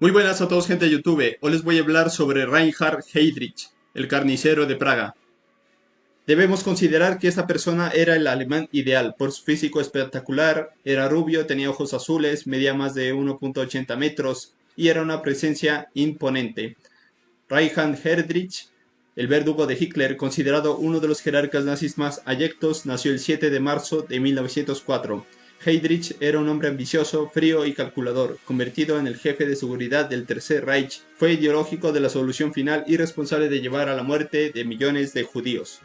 Muy buenas a todos, gente de YouTube. Hoy les voy a hablar sobre Reinhard Heydrich, el carnicero de Praga. Debemos considerar que esta persona era el alemán ideal por su físico espectacular, era rubio, tenía ojos azules, medía más de 1,80 metros y era una presencia imponente. Reinhard Heydrich, el verdugo de Hitler, considerado uno de los jerarcas nazis más abyectos, nació el 7 de marzo de 1904. Heydrich era un hombre ambicioso, frío y calculador, convertido en el jefe de seguridad del Tercer Reich. Fue ideológico de la solución final y responsable de llevar a la muerte de millones de judíos.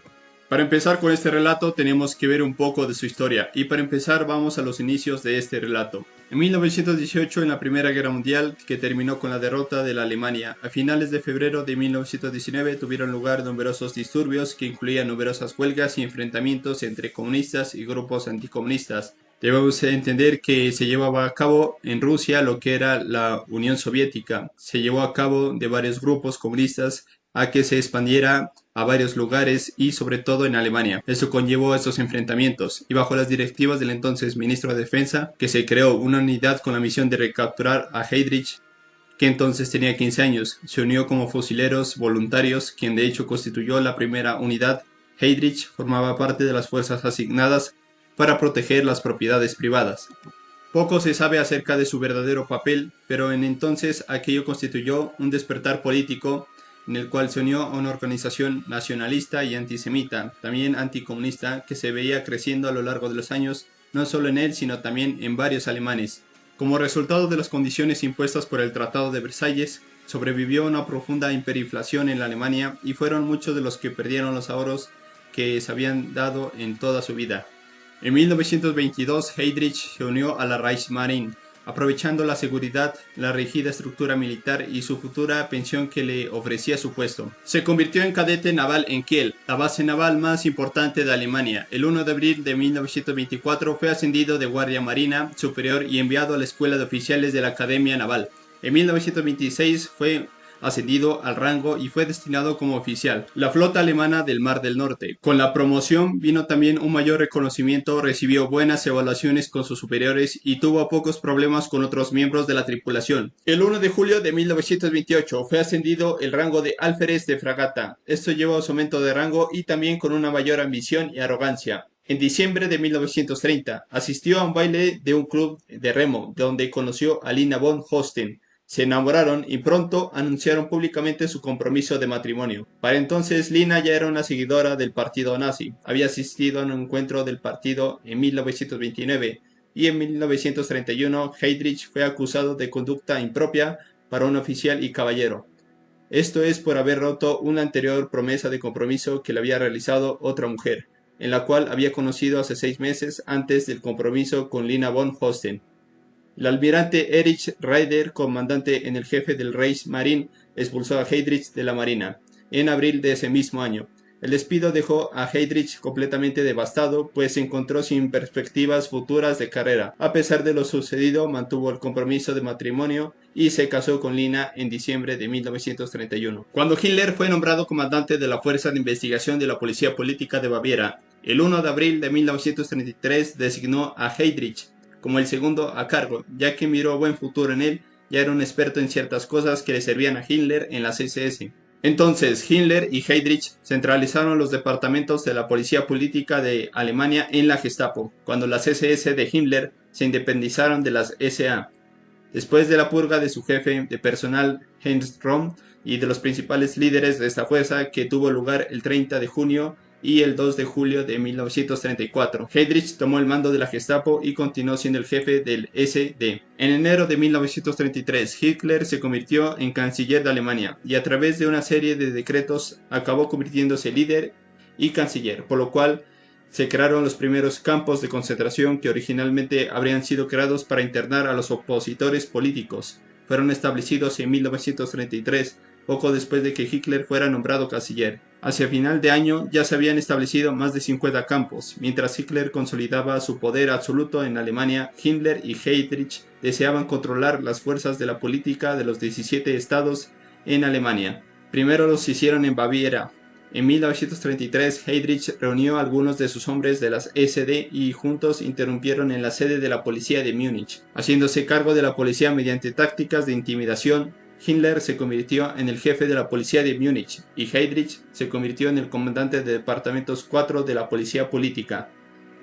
Para empezar con este relato tenemos que ver un poco de su historia, y para empezar vamos a los inicios de este relato. En 1918, en la Primera Guerra Mundial, que terminó con la derrota de la Alemania, a finales de febrero de 1919 tuvieron lugar numerosos disturbios que incluían numerosas huelgas y enfrentamientos entre comunistas y grupos anticomunistas. Debemos entender que se llevaba a cabo en Rusia lo que era la Unión Soviética. Se llevó a cabo de varios grupos comunistas a que se expandiera a varios lugares y sobre todo en Alemania. Eso conllevó estos enfrentamientos y bajo las directivas del entonces ministro de Defensa, que se creó una unidad con la misión de recapturar a Heydrich, que entonces tenía 15 años. Se unió como fusileros voluntarios, quien de hecho constituyó la primera unidad. Heydrich formaba parte de las fuerzas asignadas para proteger las propiedades privadas. Poco se sabe acerca de su verdadero papel, pero en entonces aquello constituyó un despertar político en el cual se unió a una organización nacionalista y antisemita, también anticomunista, que se veía creciendo a lo largo de los años, no solo en él, sino también en varios alemanes. Como resultado de las condiciones impuestas por el Tratado de Versalles, sobrevivió una profunda hiperinflación en la Alemania y fueron muchos de los que perdieron los ahorros que se habían dado en toda su vida. En 1922, Heydrich se unió a la Reichsmarine, aprovechando la seguridad, la rígida estructura militar y su futura pensión que le ofrecía su puesto. Se convirtió en cadete naval en Kiel, la base naval más importante de Alemania. El 1 de abril de 1924 fue ascendido de guardia marina superior y enviado a la escuela de oficiales de la Academia Naval. En 1926 fue ascendido al rango y fue destinado como oficial la flota alemana del Mar del Norte. Con la promoción vino también un mayor reconocimiento, recibió buenas evaluaciones con sus superiores y tuvo pocos problemas con otros miembros de la tripulación. El 1 de julio de 1928 fue ascendido el rango de alférez de fragata. Esto llevó a su aumento de rango y también con una mayor ambición y arrogancia. En diciembre de 1930 asistió a un baile de un club de remo donde conoció a Lina von Holstein. Se enamoraron y pronto anunciaron públicamente su compromiso de matrimonio. Para entonces Lina ya era una seguidora del partido nazi. Había asistido a un encuentro del partido en 1929 y en 1931 Heydrich fue acusado de conducta impropia para un oficial y caballero. Esto es por haber roto una anterior promesa de compromiso que le había realizado otra mujer, en la cual había conocido hace 6 meses antes del compromiso con Lina von Holstein. El almirante Erich Raeder, comandante en el jefe del Reichsmarine, expulsó a Heydrich de la Marina en abril de ese mismo año. El despido dejó a Heydrich completamente devastado, pues se encontró sin perspectivas futuras de carrera. A pesar de lo sucedido, mantuvo el compromiso de matrimonio y se casó con Lina en diciembre de 1931. Cuando Hitler fue nombrado comandante de la Fuerza de Investigación de la Policía Política de Baviera, el 1 de abril de 1933 designó a Heydrich como el segundo a cargo, ya que miró buen futuro en él, ya era un experto en ciertas cosas que le servían a Hitler en las SS. Entonces Hitler y Heydrich centralizaron los departamentos de la policía política de Alemania en la Gestapo, cuando las SS de Himmler se independizaron de las SA. Después de la purga de su jefe de personal Heinz Röhm y de los principales líderes de esta fuerza que tuvo lugar el 30 de junio y el 2 de julio de 1934. Heydrich tomó el mando de la Gestapo y continuó siendo el jefe del SD. En enero de 1933, Hitler se convirtió en canciller de Alemania y a través de una serie de decretos acabó convirtiéndose líder y canciller, por lo cual se crearon los primeros campos de concentración que originalmente habrían sido creados para internar a los opositores políticos. Fueron establecidos en 1933, poco después de que Hitler fuera nombrado canciller. Hacia final de año ya se habían establecido más de 50 campos. Mientras Hitler consolidaba su poder absoluto en Alemania, Himmler y Heydrich deseaban controlar las fuerzas de la política de los 17 estados en Alemania. Primero los hicieron en Baviera, En 1933, Heydrich reunió a algunos de sus hombres de las SD y juntos interrumpieron en la sede de la policía de Múnich. Haciéndose cargo de la policía mediante tácticas de intimidación, Himmler se convirtió en el jefe de la policía de Múnich y Heydrich se convirtió en el comandante de departamentos 4 de la policía política.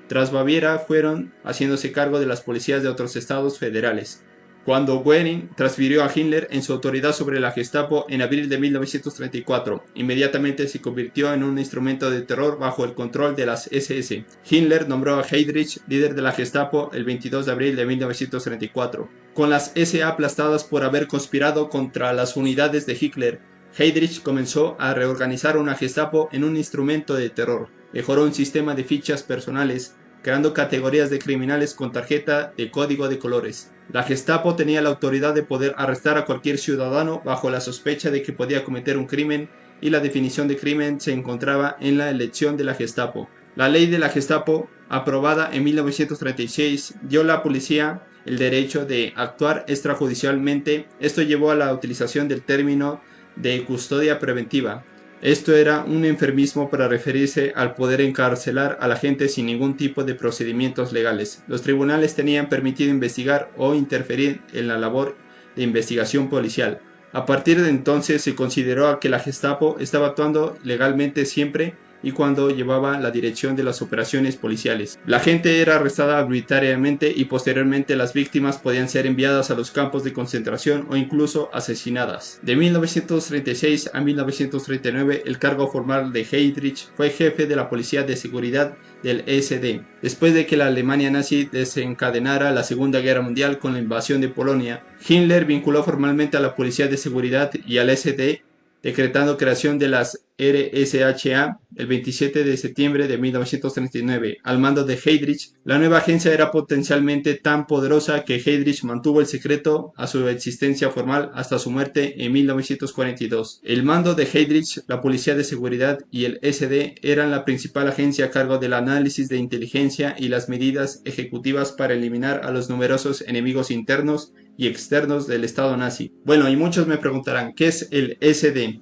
Tras Baviera fueron haciéndose cargo de las policías de otros estados federales. Cuando Goering transfirió a Himmler en su autoridad sobre la Gestapo en abril de 1934, inmediatamente se convirtió en un instrumento de terror bajo el control de las SS. Himmler nombró a Heydrich líder de la Gestapo el 22 de abril de 1934. Con las SA aplastadas por haber conspirado contra las unidades de Hitler, Heydrich comenzó a reorganizar una Gestapo en un instrumento de terror. Mejoró un sistema de fichas personales, creando categorías de criminales con tarjeta de código de colores. La Gestapo tenía la autoridad de poder arrestar a cualquier ciudadano bajo la sospecha de que podía cometer un crimen, y la definición de crimen se encontraba en la elección de la Gestapo. La ley de la Gestapo, aprobada en 1936, dio a la policía el derecho de actuar extrajudicialmente. Esto llevó a la utilización del término de custodia preventiva. Esto era un eufemismo para referirse al poder encarcelar a la gente sin ningún tipo de procedimientos legales. Los tribunales tenían permitido investigar o interferir en la labor de investigación policial. A partir de entonces se consideró que la Gestapo estaba actuando legalmente siempre y cuando llevaba la dirección de las operaciones policiales. La gente era arrestada arbitrariamente y posteriormente las víctimas podían ser enviadas a los campos de concentración o incluso asesinadas. De 1936 a 1939, el cargo formal de Heydrich fue jefe de la Policía de Seguridad del SD. Después de que la Alemania nazi desencadenara la Segunda Guerra Mundial con la invasión de Polonia, Himmler vinculó formalmente a la Policía de Seguridad y al SD, decretando creación de las RSHA el 27 de septiembre de 1939, al mando de Heydrich. La nueva agencia era potencialmente tan poderosa que Heydrich mantuvo el secreto a su existencia formal hasta su muerte en 1942. El mando de Heydrich, la Policía de Seguridad y el SD eran la principal agencia a cargo del análisis de inteligencia y las medidas ejecutivas para eliminar a los numerosos enemigos internos y externos del Estado nazi. Bueno, y muchos me preguntarán, ¿qué es el SD?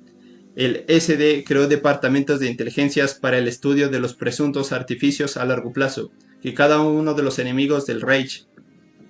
El SD creó departamentos de inteligencias para el estudio de los presuntos artificios a largo plazo, que cada uno de los enemigos del Reich,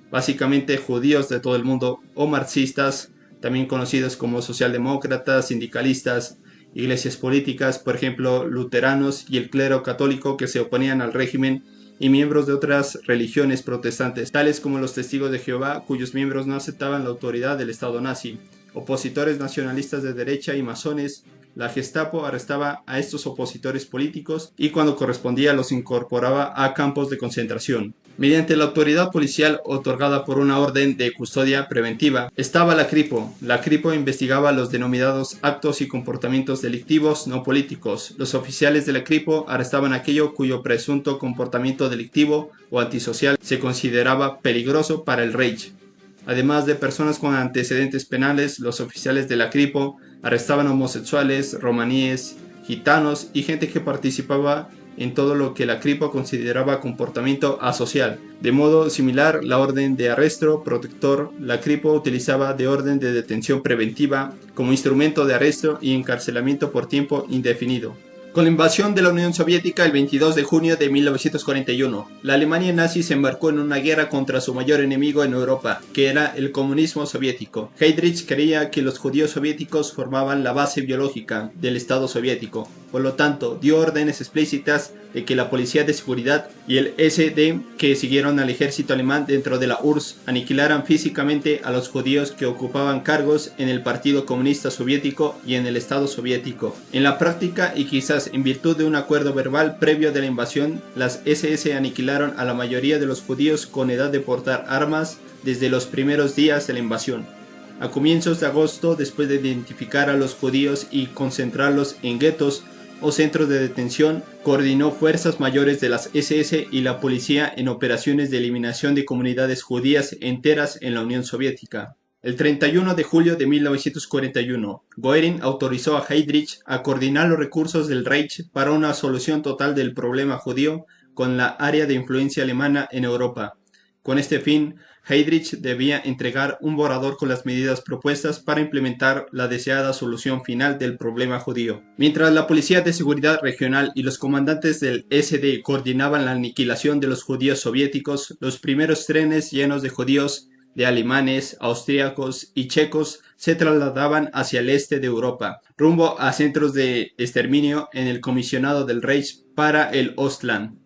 básicamente judíos de todo el mundo o marxistas, también conocidos como socialdemócratas, sindicalistas, iglesias políticas, por ejemplo, luteranos y el clero católico que se oponían al régimen, y miembros de otras religiones protestantes, tales como los testigos de Jehová, cuyos miembros no aceptaban la autoridad del Estado nazi, opositores nacionalistas de derecha y masones. La Gestapo arrestaba a estos opositores políticos y cuando correspondía los incorporaba a campos de concentración. Mediante la autoridad policial otorgada por una orden de custodia preventiva estaba la Kripo. La Kripo investigaba los denominados actos y comportamientos delictivos no políticos. Los oficiales de la Kripo arrestaban aquello cuyo presunto comportamiento delictivo o antisocial se consideraba peligroso para el Reich. Además de personas con antecedentes penales, los oficiales de la Kripo arrestaban homosexuales, romaníes, gitanos y gente que participaba en todo lo que la Kripo consideraba comportamiento asocial. De modo similar, la orden de arresto protector, la Kripo utilizaba de orden de detención preventiva como instrumento de arresto y encarcelamiento por tiempo indefinido. Con la invasión de la Unión Soviética el 22 de junio de 1941, la Alemania nazi se embarcó en una guerra contra su mayor enemigo en Europa, que era el comunismo soviético. Heydrich creía que los judíos soviéticos formaban la base biológica del Estado soviético. Por lo tanto, dio órdenes explícitas de que la Policía de Seguridad y el SD, que siguieron al ejército alemán dentro de la URSS, aniquilaran físicamente a los judíos que ocupaban cargos en el Partido Comunista Soviético y en el Estado soviético. En la práctica, y quizás en virtud de un acuerdo verbal previo de la invasión, las SS aniquilaron a la mayoría de los judíos con edad de portar armas desde los primeros días de la invasión. A comienzos de agosto, después de identificar a los judíos y concentrarlos en guetos o centros de detención, coordinó fuerzas mayores de las SS y la policía en operaciones de eliminación de comunidades judías enteras en la Unión Soviética. El 31 de julio de 1941, Goering autorizó a Heydrich a coordinar los recursos del Reich para una solución total del problema judío con la área de influencia alemana en Europa. Con este fin, Heydrich debía entregar un borrador con las medidas propuestas para implementar la deseada solución final del problema judío. Mientras la Policía de Seguridad Regional y los comandantes del SD coordinaban la aniquilación de los judíos soviéticos, los primeros trenes llenos de judíos, de alemanes, austríacos y checos se trasladaban hacia el este de Europa, rumbo a centros de exterminio en el comisionado del Reich para el Ostland,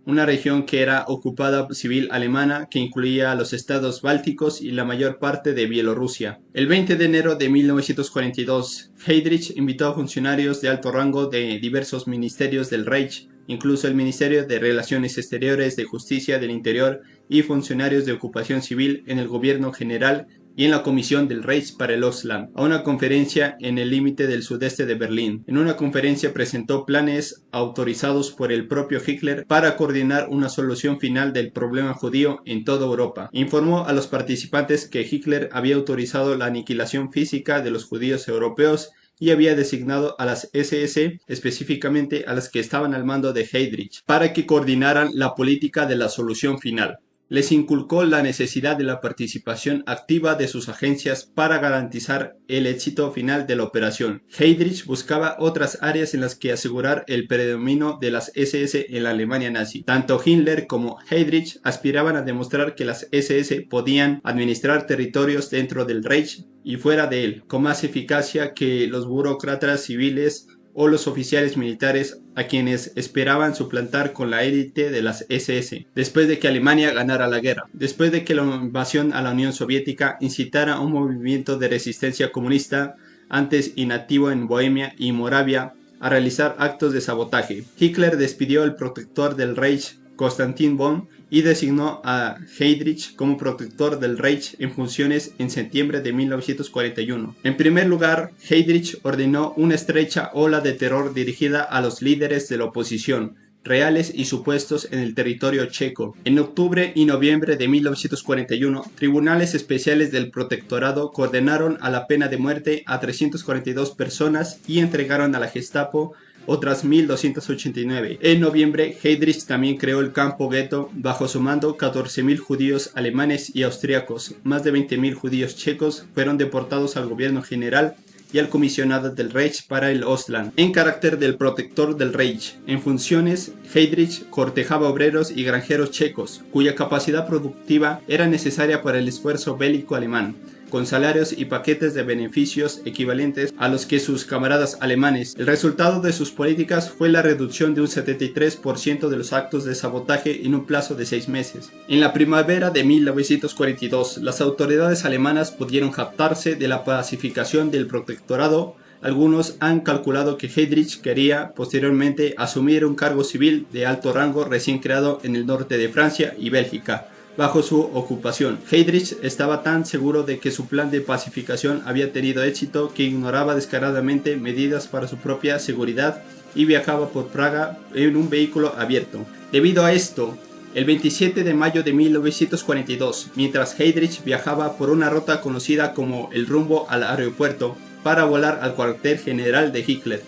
una región que era ocupada civil alemana que incluía a los estados bálticos y la mayor parte de Bielorrusia. El 20 de enero de 1942, Heydrich invitó a funcionarios de alto rango de diversos ministerios del Reich, incluso el Ministerio de Relaciones Exteriores, de Justicia del Interior y funcionarios de ocupación civil en el gobierno general y en la Comisión del Reich para el Ostland, a una conferencia en el límite del sudeste de Berlín. En una conferencia presentó planes autorizados por el propio Hitler para coordinar una solución final del problema judío en toda Europa. Informó a los participantes que Hitler había autorizado la aniquilación física de los judíos europeos y había designado a las SS, específicamente a las que estaban al mando de Heydrich, para que coordinaran la política de la solución final. Les inculcó la necesidad de la participación activa de sus agencias para garantizar el éxito final de la operación. Heydrich buscaba otras áreas en las que asegurar el predominio de las SS en la Alemania nazi. Tanto Himmler como Heydrich aspiraban a demostrar que las SS podían administrar territorios dentro del Reich y fuera de él, con más eficacia que los burócratas civiles o los oficiales militares a quienes esperaban suplantar con la élite de las SS, después de que Alemania ganara la guerra, después de que la invasión a la Unión Soviética incitara un movimiento de resistencia comunista antes inactivo en Bohemia y Moravia a realizar actos de sabotaje. Hitler despidió al protector del Reich, Konstantin Bonn, y designó a Heydrich como protector del Reich en funciones en septiembre de 1941. En primer lugar, Heydrich ordenó una estrecha ola de terror dirigida a los líderes de la oposición, reales y supuestos en el territorio checo. En octubre y noviembre de 1941, tribunales especiales del protectorado condenaron a la pena de muerte a 342 personas y entregaron a la Gestapo otras 1.289. En noviembre, Heydrich también creó el campo gueto. Bajo su mando, 14.000 judíos alemanes y austríacos, más de 20.000 judíos checos fueron deportados al gobierno general y al comisionado del Reich para el Ostland. En carácter del protector del Reich, en funciones, Heydrich cortejaba obreros y granjeros checos, cuya capacidad productiva era necesaria para el esfuerzo bélico alemán, con salarios y paquetes de beneficios equivalentes a los que sus camaradas alemanes. El resultado de sus políticas fue la reducción de un 73% de los actos de sabotaje en un plazo de 6 meses. En la primavera de 1942, las autoridades alemanas pudieron jactarse de la pacificación del protectorado. Algunos han calculado que Heydrich quería posteriormente asumir un cargo civil de alto rango recién creado en el norte de Francia y Bélgica, bajo su ocupación. Heydrich estaba tan seguro de que su plan de pacificación había tenido éxito que ignoraba descaradamente medidas para su propia seguridad y viajaba por Praga en un vehículo abierto. Debido a esto, el 27 de mayo de 1942, mientras Heydrich viajaba por una ruta conocida como el rumbo al aeropuerto para volar al cuartel general de Hitler,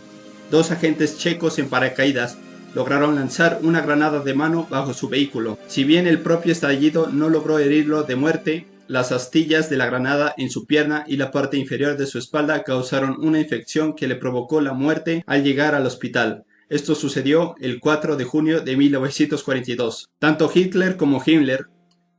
2 agentes checos en paracaídas lograron lanzar una granada de mano bajo su vehículo. Si bien el propio estallido no logró herirlo de muerte, las astillas de la granada en su pierna y la parte inferior de su espalda causaron una infección que le provocó la muerte al llegar al hospital. Esto sucedió el 4 de junio de 1942. Tanto Hitler como Himmler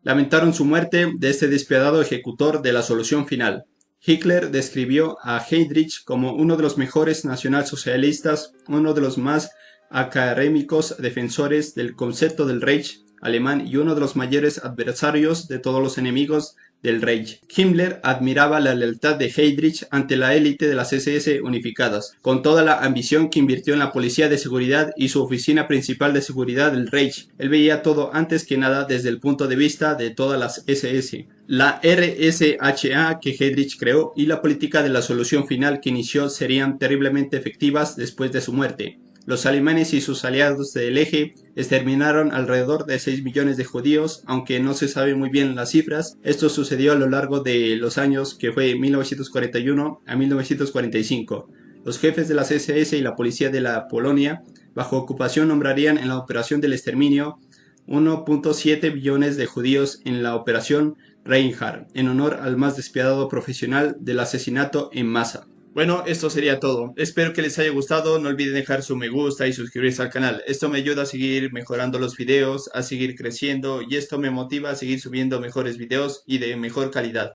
lamentaron su muerte de este despiadado ejecutor de la solución final. Hitler describió a Heydrich como uno de los mejores nacionalsocialistas, uno de los más académicos defensores del concepto del Reich alemán y uno de los mayores adversarios de todos los enemigos del Reich. Himmler admiraba la lealtad de Heydrich ante la élite de las SS unificadas, con toda la ambición que invirtió en la policía de seguridad y su oficina principal de seguridad del Reich. Él veía todo antes que nada desde el punto de vista de todas las SS. La RSHA que Heydrich creó y la política de la solución final que inició serían terriblemente efectivas después de su muerte. Los alemanes y sus aliados del eje exterminaron alrededor de 6 millones de judíos, aunque no se sabe muy bien las cifras. Esto sucedió a lo largo de los años que fue 1941 a 1945. Los jefes de las SS y la policía de la Polonia, bajo ocupación, nombrarían en la operación del exterminio 1.7 billones de judíos en la operación Reinhardt, en honor al más despiadado profesional del asesinato en masa. Bueno, esto sería todo. Espero que les haya gustado. No olviden dejar su me gusta y suscribirse al canal. Esto me ayuda a seguir mejorando los videos, a seguir creciendo y esto me motiva a seguir subiendo mejores videos y de mejor calidad.